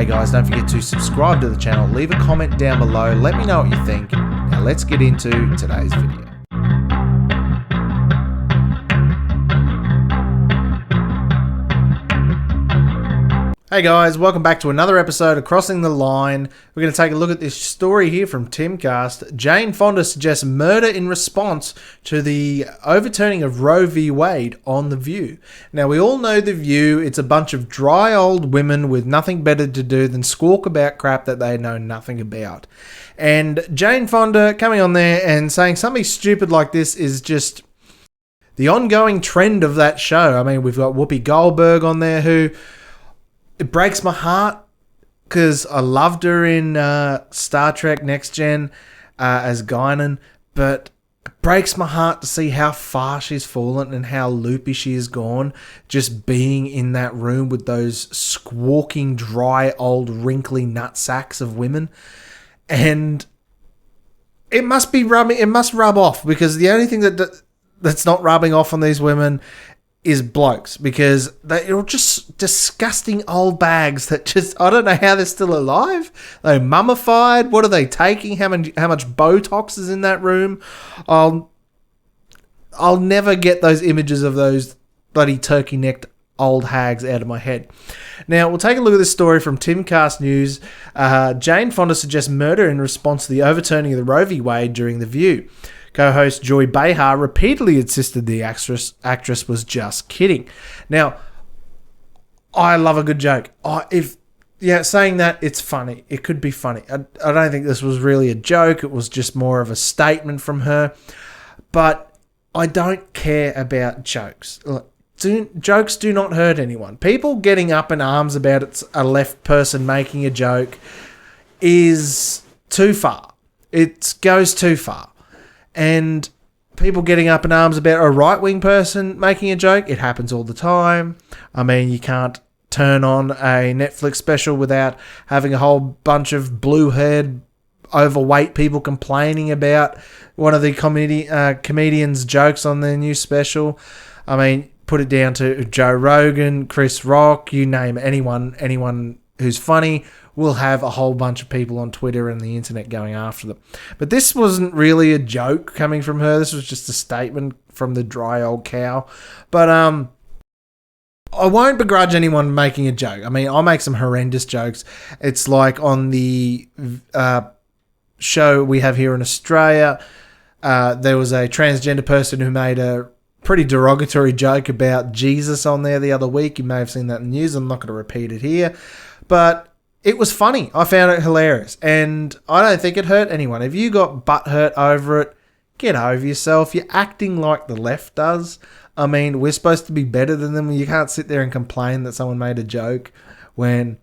Hey guys, don't forget to subscribe to the channel, leave a comment down below, let me know what you think. Now let's get into today's video. Hey guys, welcome back to another episode of Crossing the Line. We're going to take a look at this story here from Timcast. Jane Fondas suggests murder in response to the overturning of Roe v. Wade on The View. Now, we all know The View. It's a bunch of dry old women with nothing better to do than squawk about crap that they know nothing about. And Jane Fonda coming on there and saying something stupid like this is just the ongoing trend of that show. I mean, we've got Whoopi Goldberg on there who... It breaks my heart because I loved her in Star Trek Next Gen as Guinan, but it breaks my heart to see how far she's fallen and how loopy she has gone just being in that room with those squawking, dry, old, wrinkly nutsacks of women. And it must be rubbing. It must rub off because the only thing that's not rubbing off on these women is blokes, because they're just disgusting old bags that just, I don't know how they're still alive. They're mummified. What are they taking? How much Botox is in that room? I'll never get those images of those bloody turkey-necked old hags out of my head. Now, we'll take a look at this story from Timcast News. Jane Fonda suggests murder in response to the overturning of the Roe v. Wade during The View. Co-host Joy Behar repeatedly insisted the actress was just kidding. Now, I love a good joke. Saying that, it's funny. It could be funny. I don't think this was really a joke. It was just more of a statement from her. But I don't care about jokes. Look, jokes do not hurt anyone. People getting up in arms about a left person making a joke is too far. It goes too far. And people getting up in arms about a right-wing person making a joke, it happens all the time. I mean, you can't turn on a Netflix special without having a whole bunch of blue-haired, overweight people complaining about one of the comedians' jokes on their new special. I mean, put it down to Joe Rogan, Chris Rock, you name it, anyone who's funny will have a whole bunch of people on Twitter and the internet going after them. But this wasn't really a joke coming from her. This was just a statement from the dry old cow. But I won't begrudge anyone making a joke. I mean, I'll make some horrendous jokes. It's like on the show we have here in Australia, there was a transgender person who made a pretty derogatory joke about Jesus on there the other week. You may have seen that in the news. I'm not going to repeat it here. But it was funny. I found it hilarious. And I don't think it hurt anyone. If you got butt hurt over it, get over yourself. You're acting like the left does. I mean, we're supposed to be better than them. You can't sit there and complain that someone made a joke when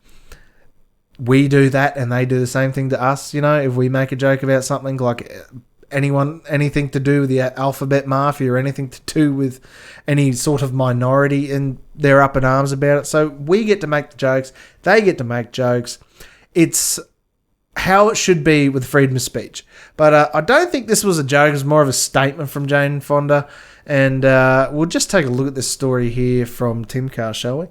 we do that and they do the same thing to us. You know, if we make a joke about something like anything to do with the alphabet mafia or anything to do with any sort of minority, and they're up in arms about it. So we get to make the jokes. They get to make jokes. It's how it should be with freedom of speech. But I don't think this was a joke. It was more of a statement from Jane Fonda. And we'll just take a look at this story here from Timcast, shall we?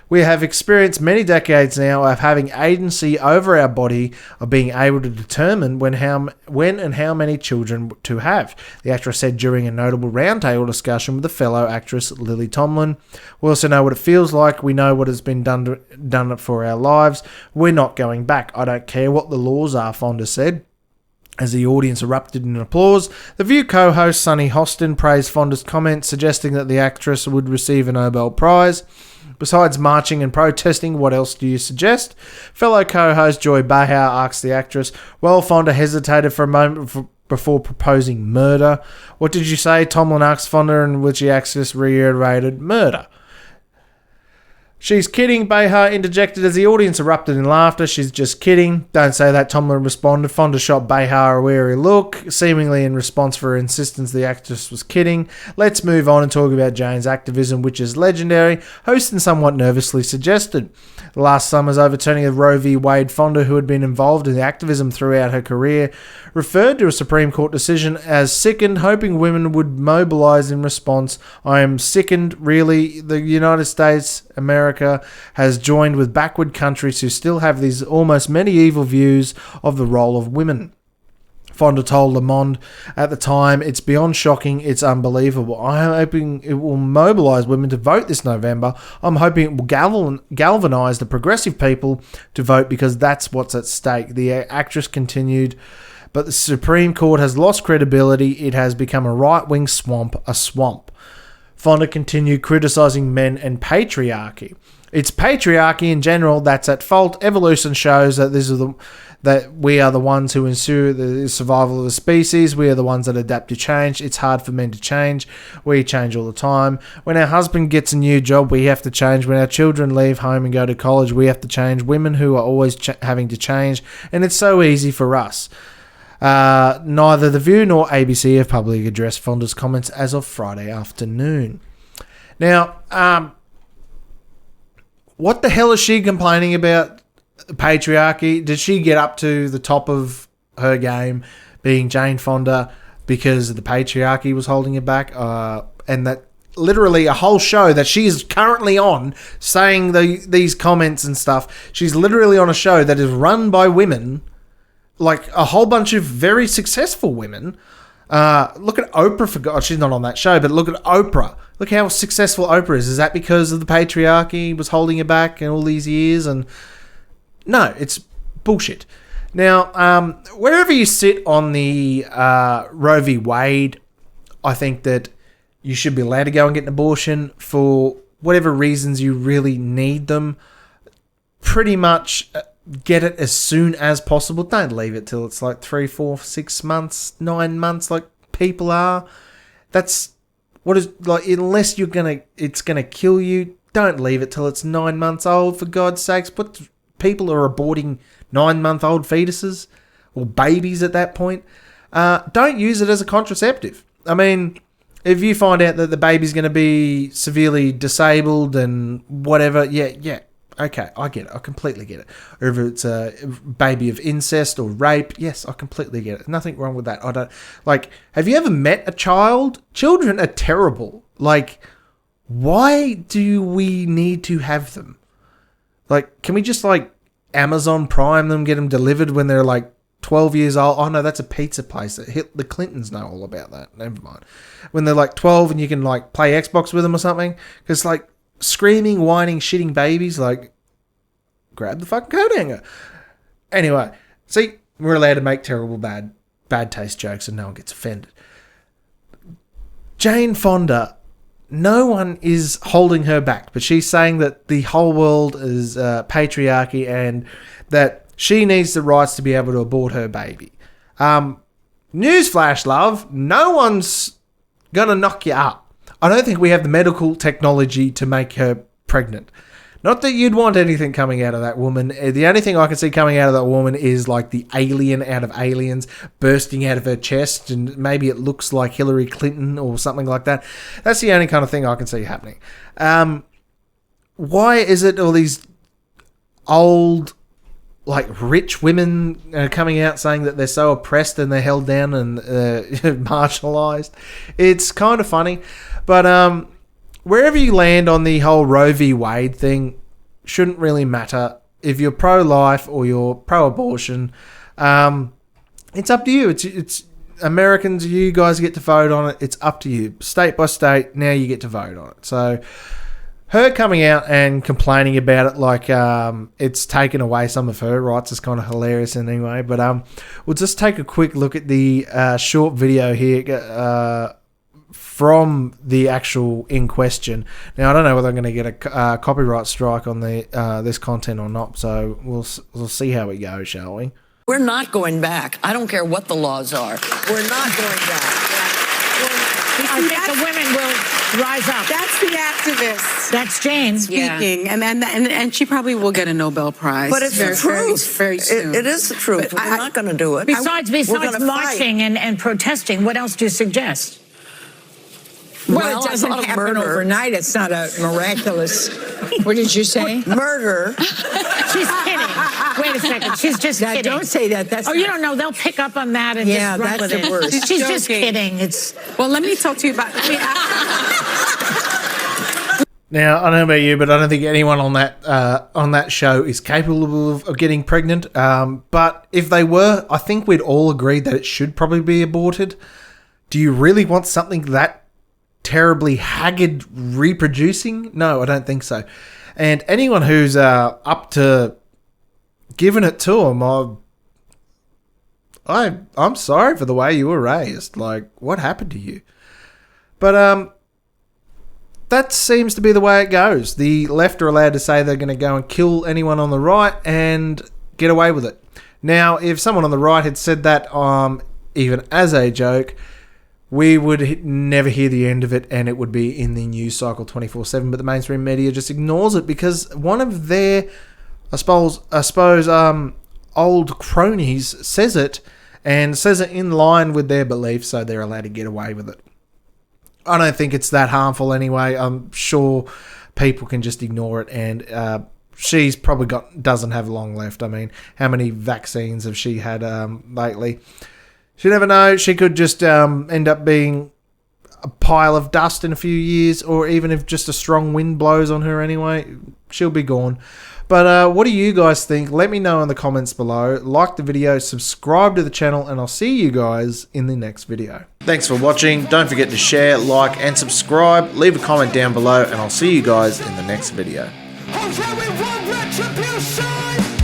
We have experienced many decades now of having agency over our body, of being able to determine when and how many children to have, the actress said during a notable roundtable discussion with the fellow actress Lily Tomlin. We also know what it feels like. We know what has been done for our lives. We're not going back. I don't care what the laws are, Fonda said. As the audience erupted in applause, The View co-host Sunny Hostin praised Fonda's comments, suggesting that the actress would receive a Nobel Prize. Besides marching and protesting, what else do you suggest? Fellow co-host Joy Behar asked the actress. Well, Fonda hesitated for a moment before proposing murder. What did you say? Tomlin asked Fonda, in which the actress reiterated murder. She's kidding, Behar interjected as the audience erupted in laughter. She's just kidding. Don't say that, Tomlin responded. Fonda shot Behar a wary look, seemingly in response for her insistence the actress was kidding. Let's move on and talk about Jane's activism, which is legendary, Hostin somewhat nervously suggested. Last summer's overturning of Roe v. Wade, Fonda, who had been involved in activism throughout her career, referred to a Supreme Court decision as sickened, hoping women would mobilize in response. I am sickened, really. The United States, America, has joined with backward countries who still have these almost medieval views of the role of women. Fonda told Le Monde at the time, "It's beyond shocking, it's unbelievable. I'm hoping it will mobilise women to vote this November. I'm hoping it will galvanise the progressive people to vote because that's what's at stake." The actress continued, "But the Supreme Court has lost credibility. It has become a right-wing swamp, a swamp." Fonda continued criticising men and patriarchy. It's patriarchy in general that's at fault. Evolution shows that that we are the ones who ensure the survival of the species. We are the ones that adapt to change. It's hard for men to change. We change all the time. When our husband gets a new job, we have to change. When our children leave home and go to college, we have to change. Women who are always having to change, and it's so easy for us. Neither The View nor ABC have publicly addressed Fonda's comments as of Friday afternoon. Now, what the hell is she complaining about? Patriarchy? Did she get up to the top of her game being Jane Fonda because the patriarchy was holding her back? And that literally a whole show that she's currently on saying these comments and stuff. She's literally on a show that is run by women, like a whole bunch of very successful women. Look at Oprah, for God. She's not on that show, but look at Oprah. Look how successful Oprah is. Is that because of the patriarchy was holding her back in all these years? And no, it's bullshit. Now, wherever you sit on the Roe v. Wade, I think that you should be allowed to go and get an abortion for whatever reasons you really need them. Pretty much get it as soon as possible. Don't leave it till it's like 3, 4, 6 months, 9 months, like people are. That's what is like. Unless it's gonna kill you. Don't leave it till it's 9 months old. For God's sakes, people are aborting 9-month-old fetuses or babies at that point. Don't use it as a contraceptive. I mean, if you find out that the baby's going to be severely disabled and whatever, yeah, okay, I get it. I completely get it. Or if it's a baby of incest or rape, yes, I completely get it. Nothing wrong with that. I don't have you ever met a child? Children are terrible. Like, why do we need to have them? Like, can we just Amazon Prime them, get them delivered when they're 12 years old? Oh no, that's a pizza place. The Clintons know all about that. Never mind. When they're 12 and you can play Xbox with them or something. Because screaming, whining, shitting babies, grab the fucking coat hanger. Anyway, see, we're allowed to make terrible bad taste jokes and no one gets offended. Jane Fonda, no one is holding her back, but she's saying that the whole world is patriarchy and that she needs the rights to be able to abort her baby. Newsflash, love, no one's gonna knock you up. I don't think we have the medical technology to make her pregnant. Not that you'd want anything coming out of that woman. The only thing I can see coming out of that woman is the alien out of Aliens bursting out of her chest, and maybe it looks like Hillary Clinton or something like that. That's the only kind of thing I can see happening. Why is it all these old, rich women coming out saying that they're so oppressed and they're held down and marginalised? It's kind of funny, but wherever you land on the whole Roe v. Wade thing shouldn't really matter. If you're pro-life or you're pro-abortion, it's up to you. It's Americans, you guys get to vote on it. It's up to you. State by state, now you get to vote on it. So her coming out and complaining about it it's taken away some of her rights is kind of hilarious anyway. But we'll just take a quick look at the short video here from the actual in question. Now, I don't know whether I'm going to get a copyright strike on this content or not, so we'll see how it goes, shall we? We're not going back. I don't care what the laws are. We're not going back. I think the women will rise up. That's the activist. That's Jane speaking, and she probably will get a Nobel Prize. But it's the truth. Very soon. It is the truth. We're not going to do it. Besides marching and protesting, what else do you suggest? Well, Well, it doesn't I thought of happen murder. overnight. It's not a miraculous. What did you say? Murder. She's kidding. Wait a second. She's just Now, kidding. don't say that. That's Oh, you don't know. They'll pick up on that and Yeah, just run that's with the it. worst. She's just Joking. kidding. It's Well, let me talk to you about. Now, I don't know about you, but I don't think anyone on that show is capable of getting pregnant. But if they were, I think we'd all agree that it should probably be aborted. Do you really want something that terribly haggard reproducing? No, I don't think so. And anyone who's up to giving it to them, I'm sorry for the way you were raised. Like, what happened to you? But that seems to be the way it goes. The left are allowed to say they're going to go and kill anyone on the right and get away with it. Now, if someone on the right had said that even as a joke, we would never hear the end of it, and it would be in the news cycle 24/7. But the mainstream media just ignores it because one of their, I suppose, old cronies says it, and says it in line with their beliefs, so they're allowed to get away with it. I don't think it's that harmful anyway. I'm sure people can just ignore it, and she's probably doesn't have long left. I mean, how many vaccines have she had lately? You never know. She could just end up being a pile of dust in a few years, or even if just a strong wind blows on her anyway, she'll be gone. But what do you guys think? Let me know in the comments below. Like the video, subscribe to the channel, and I'll see you guys in the next video. Thanks for watching. Don't forget to share, like, and subscribe. Leave a comment down below, and I'll see you guys in the next video. Retribution.